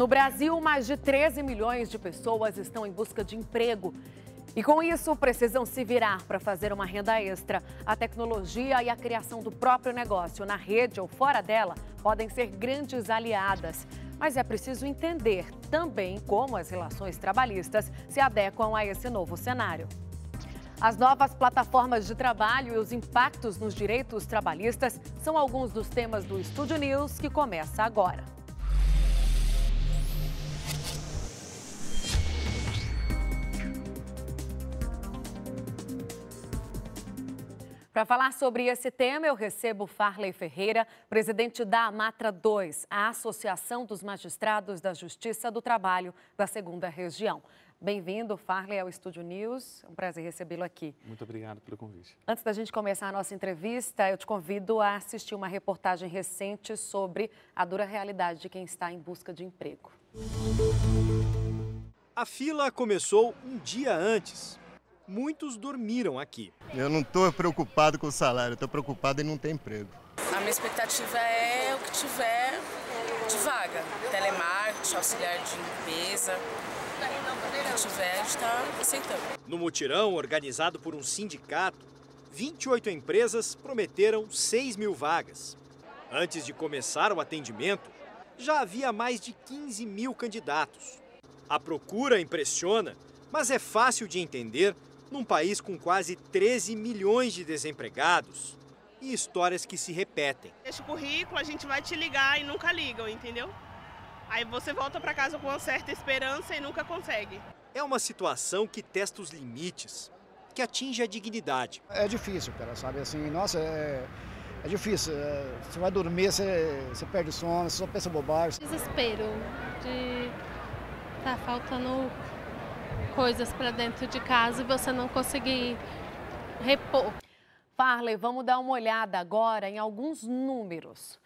No Brasil, mais de 13 milhões de pessoas estão em busca de emprego. E com isso, precisam se virar para fazer uma renda extra. A tecnologia e a criação do próprio negócio na rede ou fora dela podem ser grandes aliadas. Mas é preciso entender também como as relações trabalhistas se adequam a esse novo cenário. As novas plataformas de trabalho e os impactos nos direitos trabalhistas são alguns dos temas do Estúdio News, que começa agora. Para falar sobre esse tema, eu recebo Farley Ferreira, presidente da Amatra 2, a Associação dos Magistrados da Justiça do Trabalho da 2ª Região. Bem-vindo, Farley, ao Estúdio News. É um prazer recebê-lo aqui. Muito obrigado pelo convite. Antes da gente começar a nossa entrevista, eu te convido a assistir uma reportagem recente sobre a dura realidade de quem está em busca de emprego. A fila começou um dia antes. Muitos dormiram aqui. Eu não estou preocupado com o salário, estou preocupado em não ter emprego. A minha expectativa é o que tiver de vaga. Telemarketing, auxiliar de limpeza. O que tiver, a gente está aceitando. No mutirão organizado por um sindicato, 28 empresas prometeram 6 mil vagas. Antes de começar o atendimento, já havia mais de 15 mil candidatos. A procura impressiona, mas é fácil de entender num país com quase 13 milhões de desempregados e histórias que se repetem. Deixa o currículo, a gente vai te ligar e nunca ligam, entendeu? Aí você volta para casa com uma certa esperança e nunca consegue. É uma situação que testa os limites, que atinge a dignidade. É difícil, cara, sabe? Assim, nossa, é difícil. Você vai dormir, você perde o sono, você só pensa bobagem. Desespero de tá faltando coisas para dentro de casa e você não conseguir repor. Farley, vamos dar uma olhada agora em alguns números.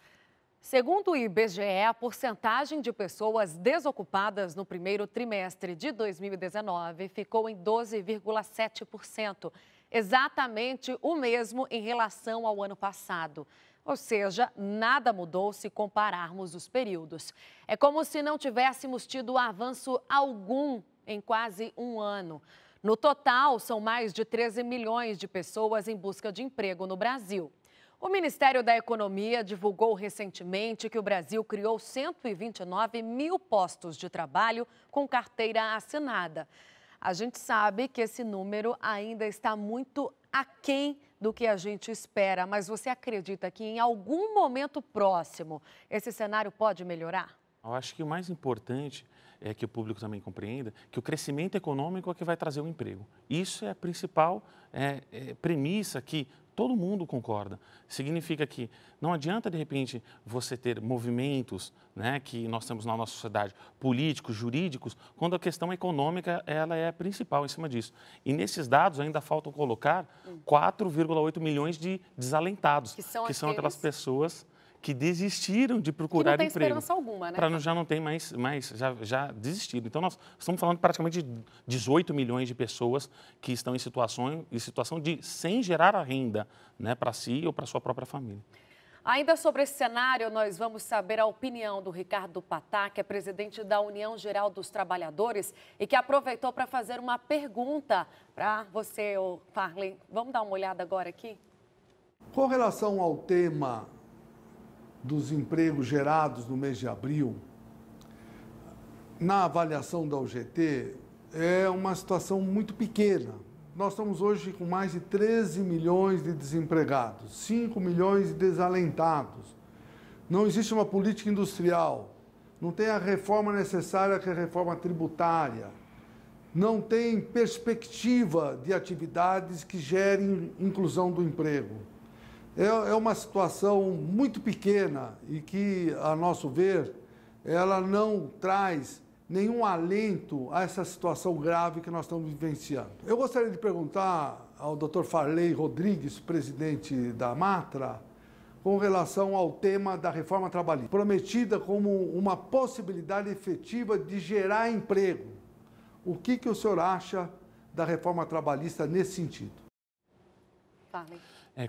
Segundo o IBGE, a porcentagem de pessoas desocupadas no primeiro trimestre de 2019 ficou em 12,7%, exatamente o mesmo em relação ao ano passado. Ou seja, nada mudou se compararmos os períodos. É como se não tivéssemos tido avanço algum em quase um ano. No total, são mais de 13 milhões de pessoas em busca de emprego no Brasil. O Ministério da Economia divulgou recentemente que o Brasil criou 129 mil postos de trabalho com carteira assinada. A gente sabe que esse número ainda está muito aquém do que a gente espera, mas você acredita que em algum momento próximo esse cenário pode melhorar? Eu acho que o mais importante é que o público também compreenda que o crescimento econômico é que vai trazer o emprego. Isso é a principal premissa que todo mundo concorda. Significa que não adianta, de repente, você ter movimentos, né, que nós temos na nossa sociedade, políticos, jurídicos, quando a questão econômica ela é a principal em cima disso. E nesses dados ainda faltam colocar 4,8 milhões de desalentados, que são aquelas pessoas que desistiram de procurar emprego. Que não tem esperança alguma, né? Já não tem já desistiram. Então, nós estamos falando praticamente de 18 milhões de pessoas que estão em situação de sem gerar a renda, né, para si ou para sua própria família. Ainda sobre esse cenário, nós vamos saber a opinião do Ricardo Patá, que é presidente da União Geral dos Trabalhadores e que aproveitou para fazer uma pergunta para você, Farley. Vamos dar uma olhada agora aqui? Com relação ao tema dos empregos gerados no mês de abril, na avaliação da UGT, é uma situação muito pequena. Nós estamos hoje com mais de 13 milhões de desempregados, 5 milhões de desalentados. Não existe uma política industrial, não tem a reforma necessária, que é a reforma tributária, não tem perspectiva de atividades que gerem inclusão do emprego. É uma situação muito pequena e que, a nosso ver, ela não traz nenhum alento a essa situação grave que nós estamos vivenciando. Eu gostaria de perguntar ao Dr. Farley Rodrigues, presidente da Amatra, com relação ao tema da reforma trabalhista, prometida como uma possibilidade efetiva de gerar emprego. O que o senhor acha da reforma trabalhista nesse sentido? Farley.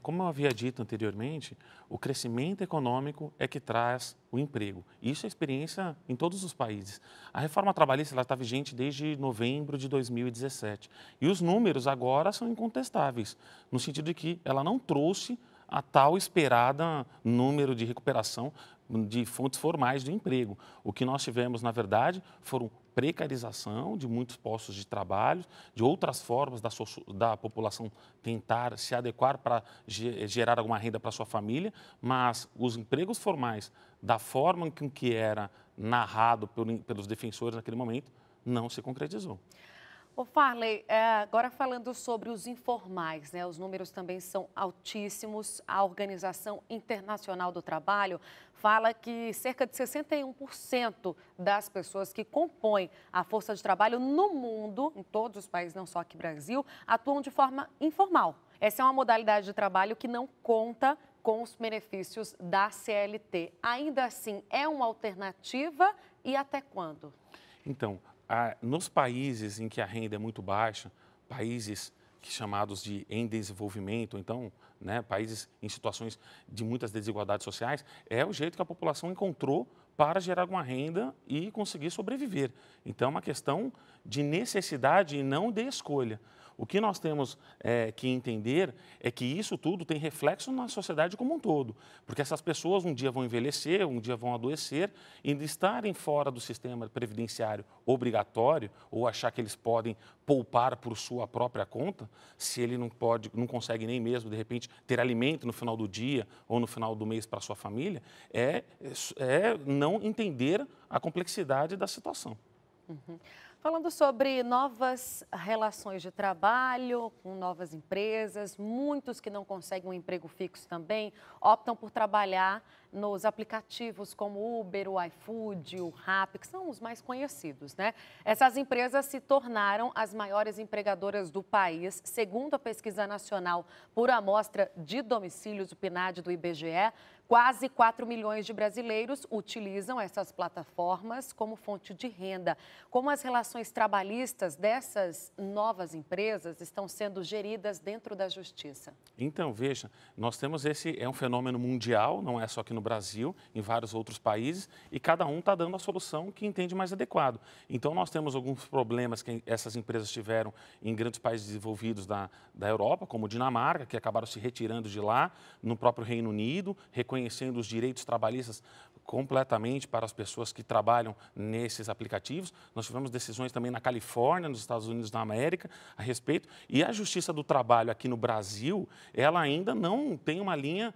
Como eu havia dito anteriormente, o crescimento econômico é que traz o emprego. Isso é experiência em todos os países. A reforma trabalhista está vigente desde novembro de 2017. E os números agora são incontestáveis, no sentido de que ela não trouxe a tal esperada número de recuperação de fontes formais de emprego. O que nós tivemos, na verdade, foram precarização de muitos postos de trabalho, de outras formas da população tentar se adequar para gerar alguma renda para sua família, mas os empregos formais, da forma com que era narrado pelos defensores naquele momento, não se concretizou. Ô Farley, agora falando sobre os informais, né? Os números também são altíssimos. A Organização Internacional do Trabalho fala que cerca de 61% das pessoas que compõem a força de trabalho no mundo, em todos os países, não só aqui no Brasil, atuam de forma informal. Essa é uma modalidade de trabalho que não conta com os benefícios da CLT. Ainda assim, é uma alternativa e até quando? Então, nos países em que a renda é muito baixa, países chamados em desenvolvimento, então, países em situações de muitas desigualdades sociais, é o jeito que a população encontrou para gerar alguma renda e conseguir sobreviver. Então, é uma questão de necessidade e não de escolha. O que nós temos que entender é que isso tudo tem reflexo na sociedade como um todo, porque essas pessoas um dia vão envelhecer, um dia vão adoecer, e de estarem fora do sistema previdenciário obrigatório ou achar que eles podem poupar por sua própria conta, se ele não consegue nem mesmo, de repente, ter alimento no final do dia ou no final do mês para a sua família, é não entender a complexidade da situação. Uhum. Falando sobre novas relações de trabalho, com novas empresas, muitos que não conseguem um emprego fixo também optam por trabalhar nos aplicativos como o Uber, o iFood, o Rappi, que são os mais conhecidos, né? Essas empresas se tornaram as maiores empregadoras do país, segundo a Pesquisa Nacional por Amostra de Domicílios, o PNAD do IBGE. Quase 4 milhões de brasileiros utilizam essas plataformas como fonte de renda. Como as relações trabalhistas dessas novas empresas estão sendo geridas dentro da Justiça? Então, veja, nós temos um fenômeno mundial, não é só aqui no Brasil, em vários outros países, e cada um está dando a solução que entende mais adequado. Então, nós temos alguns problemas que essas empresas tiveram em grandes países desenvolvidos da Europa, como Dinamarca, que acabaram se retirando de lá, no próprio Reino Unido, reconhecendo os direitos trabalhistas completamente para as pessoas que trabalham nesses aplicativos. Nós tivemos decisões também na Califórnia, nos Estados Unidos da América, a respeito. E a Justiça do Trabalho aqui no Brasil, ela ainda não tem uma linha,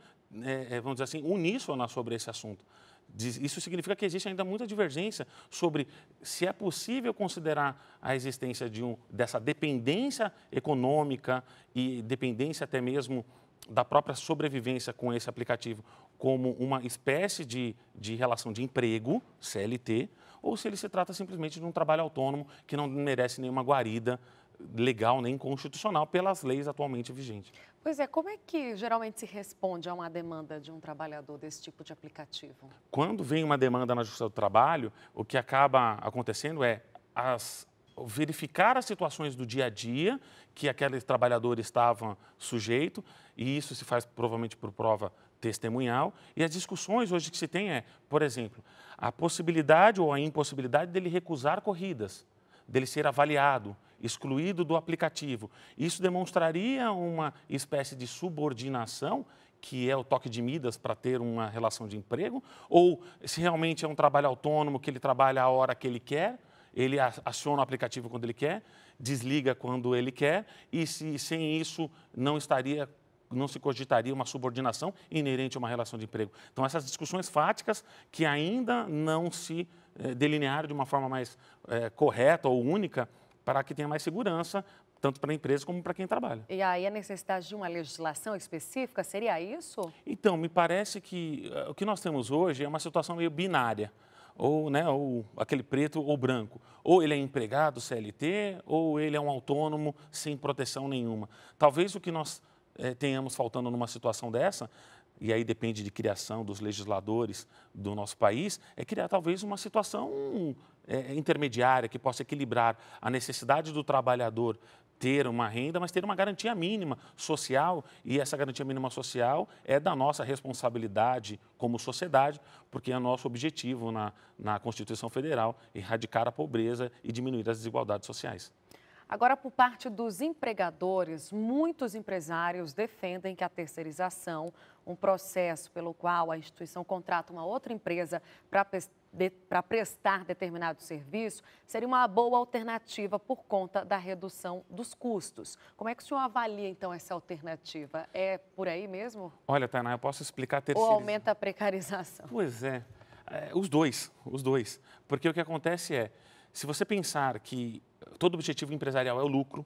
vamos dizer assim, uníssona sobre esse assunto. Isso significa que existe ainda muita divergência sobre se é possível considerar a existência dessa dependência econômica e dependência até mesmo da própria sobrevivência com esse aplicativo como uma espécie de relação de emprego, CLT, ou se ele se trata simplesmente de um trabalho autônomo que não merece nenhuma guarida legal nem constitucional pelas leis atualmente vigentes. Pois é, como é que geralmente se responde a uma demanda de um trabalhador desse tipo de aplicativo? Quando vem uma demanda na Justiça do Trabalho, o que acaba acontecendo é verificar as situações do dia a dia que aquele trabalhador estava sujeito, e isso se faz provavelmente por prova testemunhal, e as discussões hoje que se tem por exemplo, a possibilidade ou a impossibilidade dele recusar corridas, dele ser avaliado, excluído do aplicativo. Isso demonstraria uma espécie de subordinação, que é o toque de Midas para ter uma relação de emprego, ou se realmente é um trabalho autônomo, que ele trabalha a hora que ele quer, ele aciona o aplicativo quando ele quer, desliga quando ele quer, e sem isso não se cogitaria uma subordinação inerente a uma relação de emprego. Então, essas discussões fáticas que ainda não se delinearam de uma forma mais correta ou única para que tenha mais segurança, tanto para a empresa como para quem trabalha. E aí a necessidade de uma legislação específica, seria isso? Então, me parece que o que nós temos hoje é uma situação meio binária. Ou aquele preto ou branco. Ou ele é empregado CLT, ou ele é um autônomo sem proteção nenhuma. Talvez o que nós tenhamos faltando numa situação dessa, e aí depende de criação dos legisladores do nosso país, é criar talvez uma situação intermediária que possa equilibrar a necessidade do trabalhador ter uma renda, mas ter uma garantia mínima social, e essa garantia mínima social é da nossa responsabilidade como sociedade, porque é nosso objetivo na Constituição Federal erradicar a pobreza e diminuir as desigualdades sociais. Agora, por parte dos empregadores, muitos empresários defendem que a terceirização, um processo pelo qual a instituição contrata uma outra empresa para prestar determinado serviço, seria uma boa alternativa por conta da redução dos custos. Como é que o senhor avalia, então, essa alternativa? É por aí mesmo? Olha, Tainá, eu posso explicar a Ou terceirização. aumenta a precarização? Pois é, os dois. Porque o que acontece é, se você pensar que todo objetivo empresarial é o lucro,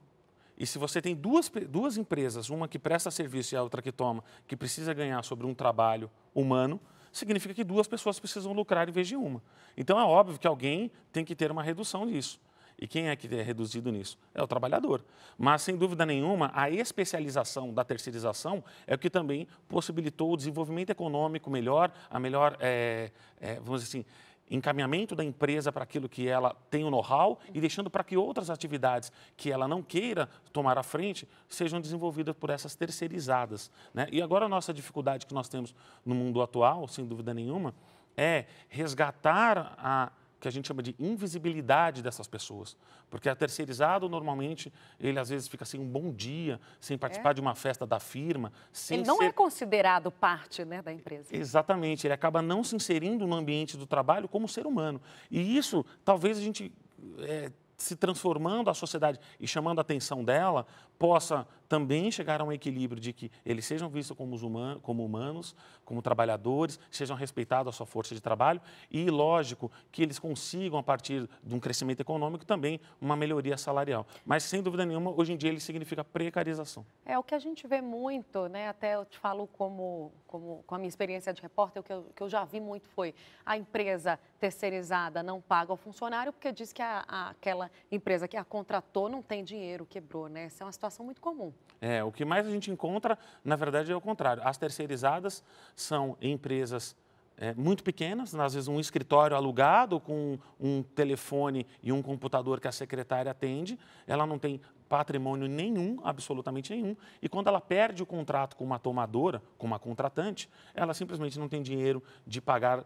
e se você tem duas empresas, uma que presta serviço e a outra que toma, que precisa ganhar sobre um trabalho humano, significa que duas pessoas precisam lucrar em vez de uma. Então, é óbvio que alguém tem que ter uma redução disso. E quem é que é reduzido nisso? É o trabalhador. Mas, sem dúvida nenhuma, a especialização da terceirização é o que também possibilitou o desenvolvimento econômico melhor, vamos dizer assim, encaminhamento da empresa para aquilo que ela tem o know-how e deixando para que outras atividades que ela não queira tomar à frente sejam desenvolvidas por essas terceirizadas, né? E agora a nossa dificuldade que nós temos no mundo atual, sem dúvida nenhuma, é resgatar a que a gente chama de invisibilidade dessas pessoas. Porque a terceirizado, normalmente, ele às vezes fica sem um bom dia, sem participar de uma festa da firma. Sem ele não é considerado parte, né, da empresa. Exatamente, ele acaba não se inserindo no ambiente do trabalho como ser humano. E isso, talvez a gente, se transformando a sociedade e chamando a atenção dela, possa também chegar a um equilíbrio de que eles sejam vistos como humanos, como trabalhadores, sejam respeitados a sua força de trabalho e, lógico, que eles consigam, a partir de um crescimento econômico, também uma melhoria salarial. Mas, sem dúvida nenhuma, hoje em dia ele significa precarização. É o que a gente vê muito, né? Até eu te falo com a minha experiência de repórter, o que eu já vi muito foi a empresa terceirizada não paga ao funcionário porque diz que aquela empresa que a contratou não tem dinheiro, quebrou, né? Essa é uma situação muito comum. O que mais a gente encontra, na verdade, é o contrário. As terceirizadas são empresas muito pequenas, às vezes um escritório alugado com um telefone e um computador que a secretária atende, ela não tem patrimônio nenhum, absolutamente nenhum, e quando ela perde o contrato com uma tomadora, com uma contratante, ela simplesmente não tem dinheiro de pagar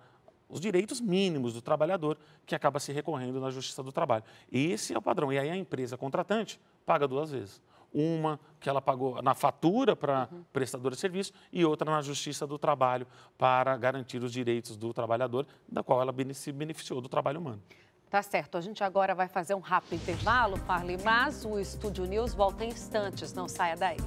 os direitos mínimos do trabalhador, que acaba se recorrendo na Justiça do Trabalho. Esse é o padrão. E aí a empresa contratante paga duas vezes. Uma que ela pagou na fatura para prestador de serviço e outra na Justiça do Trabalho para garantir os direitos do trabalhador, da qual ela se beneficiou do trabalho humano. Tá certo. A gente agora vai fazer um rápido intervalo, Farley, mas o Estúdio News volta em instantes. Não saia daí.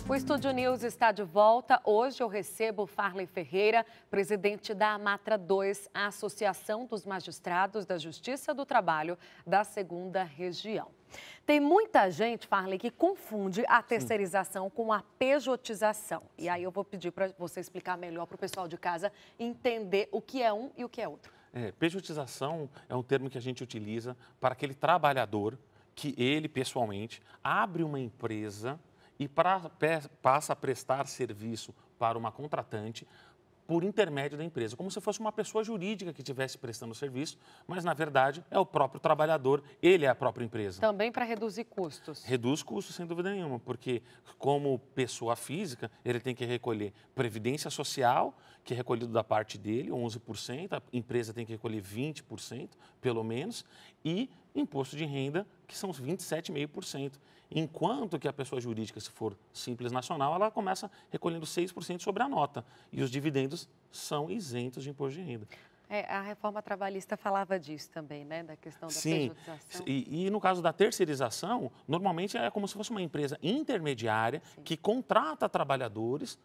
O Estúdio News está de volta. Hoje eu recebo Farley Ferreira, presidente da Amatra 2, a Associação dos Magistrados da Justiça do Trabalho da 2ª Região. Tem muita gente, Farley, que confunde a terceirização com a pejotização. E aí eu vou pedir para você explicar melhor para o pessoal de casa entender o que é um e o que é outro. Pejotização é um termo que a gente utiliza para aquele trabalhador que ele, pessoalmente, abre uma empresa e passa a prestar serviço para uma contratante por intermédio da empresa, como se fosse uma pessoa jurídica que estivesse prestando serviço, mas, na verdade, é o próprio trabalhador, ele é a própria empresa. Também para reduzir custos. Reduz custos, sem dúvida nenhuma, porque, como pessoa física, ele tem que recolher previdência social, que é recolhido da parte dele, 11%, a empresa tem que recolher 20%, pelo menos, e imposto de renda, que são os 27,5%. Enquanto que a pessoa jurídica, se for simples nacional, ela começa recolhendo 6% sobre a nota. E os dividendos são isentos de imposto de renda. A reforma trabalhista falava disso também, né? Da questão da pejotização. E no caso da terceirização, normalmente é como se fosse uma empresa intermediária que contrata trabalhadores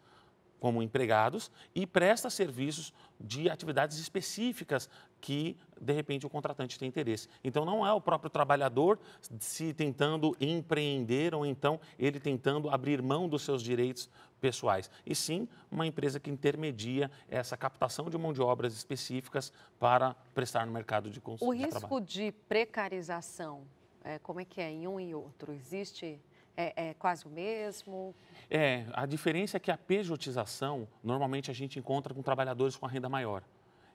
como empregados e presta serviços de atividades específicas que, de repente, o contratante tem interesse. Então, não é o próprio trabalhador se tentando empreender ou então ele tentando abrir mão dos seus direitos pessoais, e sim uma empresa que intermedia essa captação de mão de obras específicas para prestar no mercado de consumo. O risco de precarização, como é que é em um e outro? Existe, é quase o mesmo? A diferença é que a pejotização, normalmente a gente encontra com trabalhadores com a renda maior.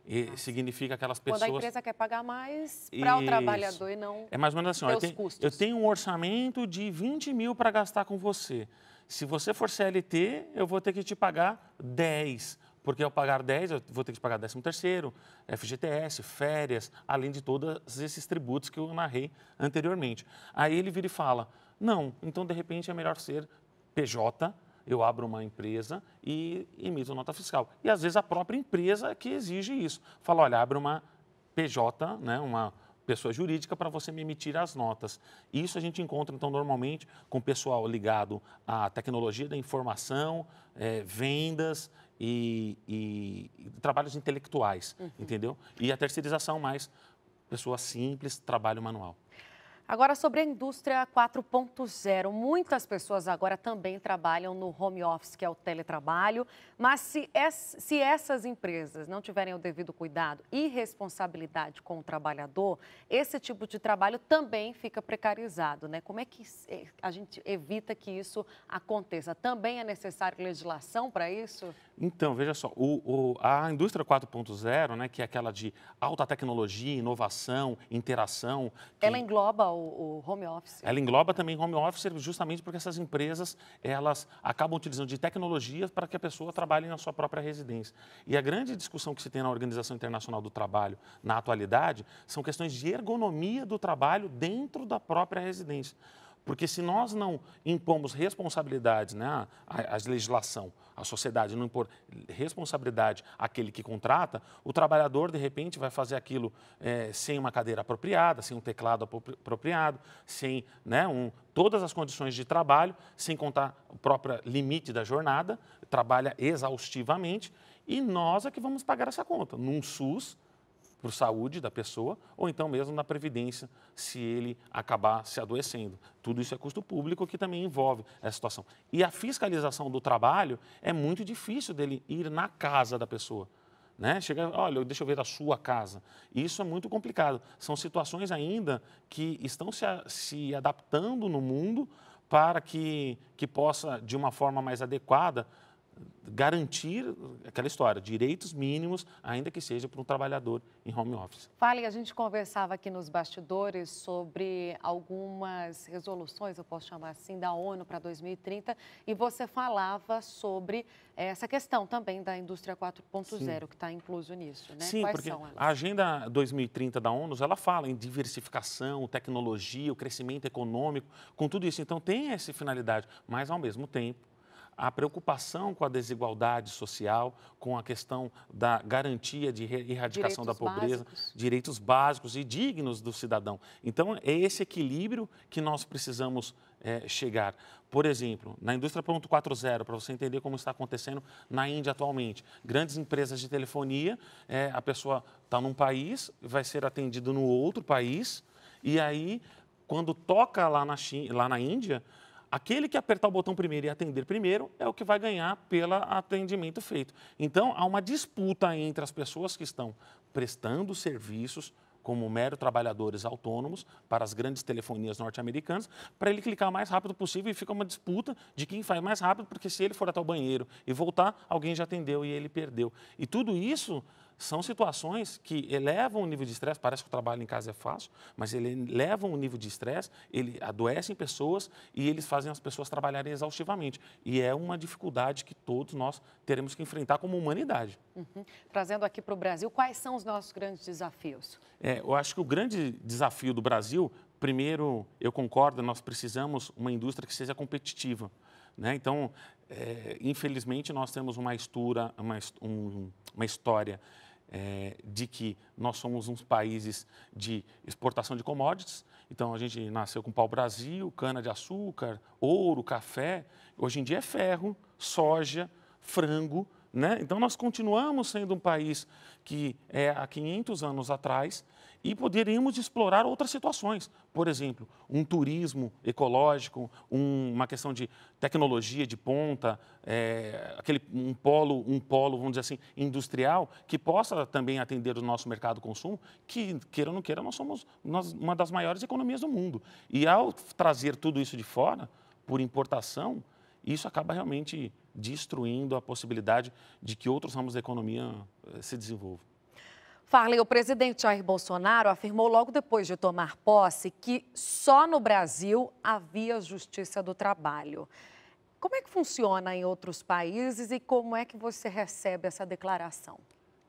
E significa aquelas pessoas... Quando a empresa quer pagar mais para o trabalhar e não é mais ou menos assim, eu tenho um orçamento de 20 mil para gastar com você. Se você for CLT, eu vou ter que te pagar 10. Porque ao pagar 10, eu vou ter que pagar 13º, FGTS, férias, além de todos esses tributos que eu narrei anteriormente. Aí ele vira e fala, não, então de repente é melhor ser PJ, eu abro uma empresa e emito nota fiscal. E às vezes a própria empresa que exige isso. Fala, olha, abre uma PJ, né, uma pessoa jurídica, para você me emitir as notas. Isso a gente encontra, então, normalmente com o pessoal ligado à tecnologia da informação, vendas e trabalhos intelectuais, entendeu? E a terceirização mais pessoa simples, trabalho manual. Agora, sobre a indústria 4.0, muitas pessoas agora também trabalham no home office, que é o teletrabalho, mas se essas empresas não tiverem o devido cuidado e responsabilidade com o trabalhador, esse tipo de trabalho também fica precarizado, né? Como é que a gente evita que isso aconteça? Também é necessário legislação para isso? Então, veja só, a indústria 4.0, né, que é aquela de alta tecnologia, inovação, interação... Ela engloba o home office? Ela engloba também home office justamente porque essas empresas, elas acabam utilizando de tecnologias para que a pessoa trabalhe na sua própria residência. E a grande discussão que se tem na Organização Internacional do Trabalho, na atualidade, são questões de ergonomia do trabalho dentro da própria residência. Porque se nós não impomos responsabilidades, né, a legislação, a sociedade não impor responsabilidade àquele que contrata, o trabalhador, de repente, vai fazer aquilo sem uma cadeira apropriada, sem um teclado apropriado, sem, né, todas as condições de trabalho, sem contar o próprio limite da jornada, trabalha exaustivamente, e nós é que vamos pagar essa conta, num SUS, por saúde da pessoa, ou então mesmo na Previdência, se ele acabar se adoecendo. Tudo isso é custo público que também envolve essa situação. E a fiscalização do trabalho é muito difícil dele ir na casa da pessoa. Né? Chega, olha, deixa eu ver a sua casa. Isso é muito complicado. São situações ainda que estão se adaptando no mundo para que possa, de uma forma mais adequada, garantir aquela história, direitos mínimos, ainda que seja para um trabalhador em home office. Fale, a gente conversava aqui nos bastidores sobre algumas resoluções, eu posso chamar assim, da ONU para 2030, e você falava sobre essa questão também da indústria 4.0, que está incluso nisso, né? Sim, quais porque são elas? A Agenda 2030 da ONU, ela fala em diversificação, tecnologia, o crescimento econômico, com tudo isso. Então, tem essa finalidade, mas, ao mesmo tempo, a preocupação com a desigualdade social, com a questão da garantia de erradicação da pobreza, direitos básicos e dignos do cidadão. Então, é esse equilíbrio que nós precisamos chegar. Por exemplo, na indústria 4.0, para você entender como está acontecendo na Índia atualmente, grandes empresas de telefonia, a pessoa está num país, vai ser atendido no outro país, e aí, quando toca lá na Índia, aquele que apertar o botão primeiro e atender primeiro é o que vai ganhar pelo atendimento feito. Então, há uma disputa entre as pessoas que estão prestando serviços como mero trabalhadores autônomos para as grandes telefonias norte-americanas, para ele clicar o mais rápido possível e fica uma disputa de quem faz mais rápido, porque se ele for até o banheiro e voltar, alguém já atendeu e ele perdeu. E tudo isso são situações que elevam o nível de estresse. Parece que o trabalho em casa é fácil, mas ele eleva o nível de estresse, ele adoece pessoas e eles fazem as pessoas trabalharem exaustivamente. E é uma dificuldade que todos nós teremos que enfrentar como humanidade. Trazendo aqui para o Brasil, quais são os nossos grandes desafios? Eu acho que o grande desafio do Brasil, primeiro, eu concordo, nós precisamos uma indústria que seja competitiva. Né? Então, infelizmente, nós temos uma história de que nós somos uns países de exportação de commodities. Então, a gente nasceu com pau-brasil, cana-de-açúcar, ouro, café. Hoje em dia é ferro, soja, frango, né? Então, nós continuamos sendo um país que é há 500 anos atrás e poderíamos explorar outras situações. Por exemplo, um turismo ecológico, uma questão de tecnologia de ponta, um polo, vamos dizer assim, industrial, que possa também atender o nosso mercado de consumo, que, queira ou não queira, nós somos uma das maiores economias do mundo. E ao trazer tudo isso de fora, por importação, isso acaba realmente destruindo a possibilidade de que outros ramos da economia se desenvolvam. Farley, o presidente Jair Bolsonaro afirmou logo depois de tomar posse que só no Brasil havia justiça do trabalho. Como é que funciona em outros países e como é que você recebe essa declaração?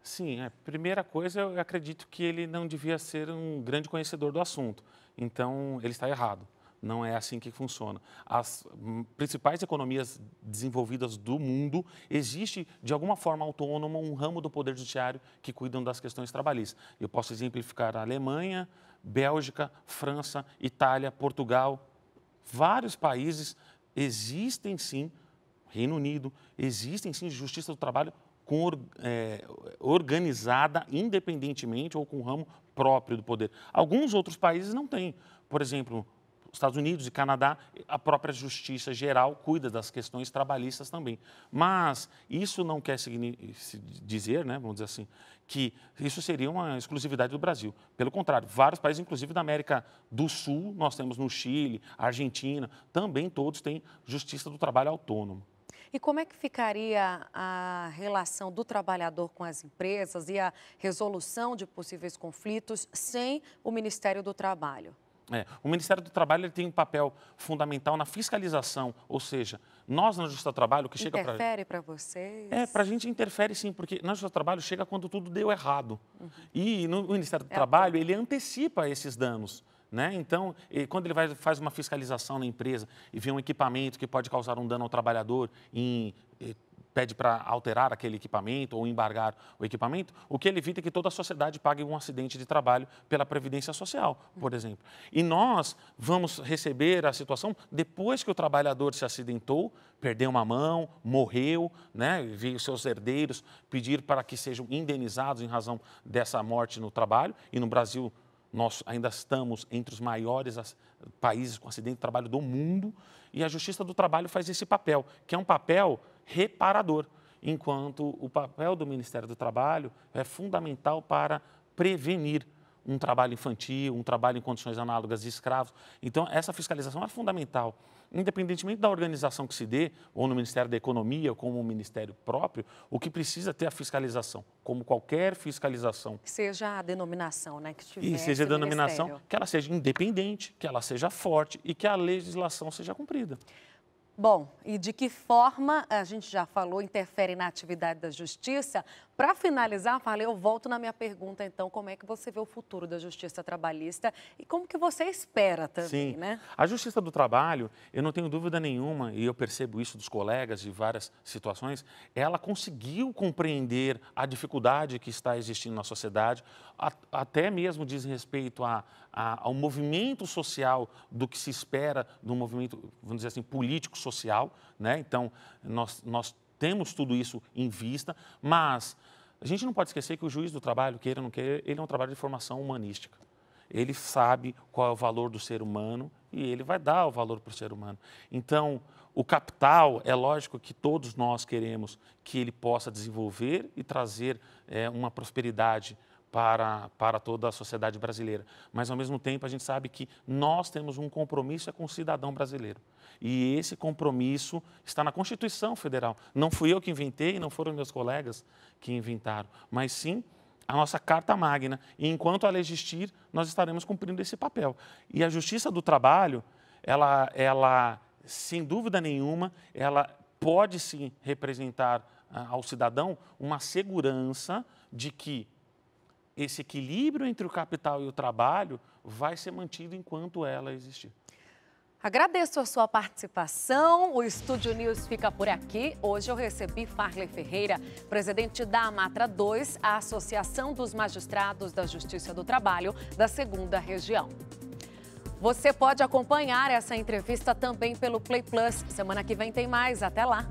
Sim, a primeira coisa, eu acredito que ele não devia ser um grande conhecedor do assunto. Então, ele está errado. Não é assim que funciona. As principais economias desenvolvidas do mundo, existe, de alguma forma autônoma, um ramo do Poder Judiciário que cuidam das questões trabalhistas. Eu posso exemplificar a Alemanha, Bélgica, França, Itália, Portugal. Vários países existem, sim, Reino Unido, existem, sim, justiça do trabalho organizada independentemente ou com um ramo próprio do poder. Alguns outros países não têm. Por exemplo, Estados Unidos e Canadá, a própria Justiça Geral cuida das questões trabalhistas também. Mas isso não quer dizer, né, vamos dizer assim, que isso seria uma exclusividade do Brasil. Pelo contrário, vários países, inclusive da América do Sul, nós temos no Chile, Argentina, também todos têm Justiça do Trabalho autônoma. E como é que ficaria a relação do trabalhador com as empresas e a resolução de possíveis conflitos sem o Ministério do Trabalho? O Ministério do Trabalho ele tem um papel fundamental na fiscalização, ou seja, nós na Justiça do Trabalho, o que chega para... Interfere para vocês? Para a gente interfere sim, porque na Justiça do Trabalho chega quando tudo deu errado. E no Ministério do Trabalho ele antecipa esses danos. Né? Então, quando ele faz uma fiscalização na empresa e vê um equipamento que pode causar um dano ao trabalhador pede para alterar aquele equipamento ou embargar o equipamento, o que ele evita é que toda a sociedade pague um acidente de trabalho pela Previdência Social, por exemplo. E nós vamos receber a situação depois que o trabalhador se acidentou, perdeu uma mão, morreu, né? Veio seus herdeiros pedir para que sejam indenizados em razão dessa morte no trabalho. E no Brasil, nós ainda estamos entre os maiores países com acidente de trabalho do mundo. E a Justiça do Trabalho faz esse papel, que é um papel reparador, enquanto o papel do Ministério do Trabalho é fundamental para prevenir um trabalho infantil, um trabalho em condições análogas de escravos. Então, essa fiscalização é fundamental. Independentemente da organização que se dê, ou no Ministério da Economia, ou como um ministério próprio, o que precisa ter a fiscalização, como qualquer fiscalização. Que seja a denominação, né? Que tivesse e seja a denominação, que ela seja independente, que ela seja forte e que a legislação seja cumprida. Bom, e de que forma, a gente já falou, interfere na atividade da Justiça. Para finalizar, eu volto na minha pergunta, então, como é que você vê o futuro da Justiça Trabalhista e como que você espera também, Sim. né? A Justiça do Trabalho, eu não tenho dúvida nenhuma, e eu percebo isso dos colegas de várias situações, ela conseguiu compreender a dificuldade que está existindo na sociedade, até mesmo diz respeito ao movimento social do que se espera do movimento, vamos dizer assim, político-social, né? Então, nós temos tudo isso em vista, mas a gente não pode esquecer que o juiz do trabalho, queira ou não queira, ele é um trabalho de formação humanística. Ele sabe qual é o valor do ser humano e ele vai dar o valor para o ser humano. Então, o capital, é lógico que todos nós queremos que ele possa desenvolver e trazer uma prosperidade para toda a sociedade brasileira. Mas, ao mesmo tempo, a gente sabe que nós temos um compromisso com o cidadão brasileiro. E esse compromisso está na Constituição Federal. Não fui eu que inventei, não foram meus colegas que inventaram, mas sim a nossa Carta Magna. E enquanto a lei existir, nós estaremos cumprindo esse papel. E a Justiça do Trabalho, ela sem dúvida nenhuma, ela pode sim representar ao cidadão uma segurança de que esse equilíbrio entre o capital e o trabalho vai ser mantido enquanto ela existir. Agradeço a sua participação. O Estúdio News fica por aqui. Hoje eu recebi Farley Ferreira, presidente da Amatra 2, a Associação dos Magistrados da Justiça do Trabalho da 2ª Região. Você pode acompanhar essa entrevista também pelo Play Plus. Semana que vem tem mais. Até lá!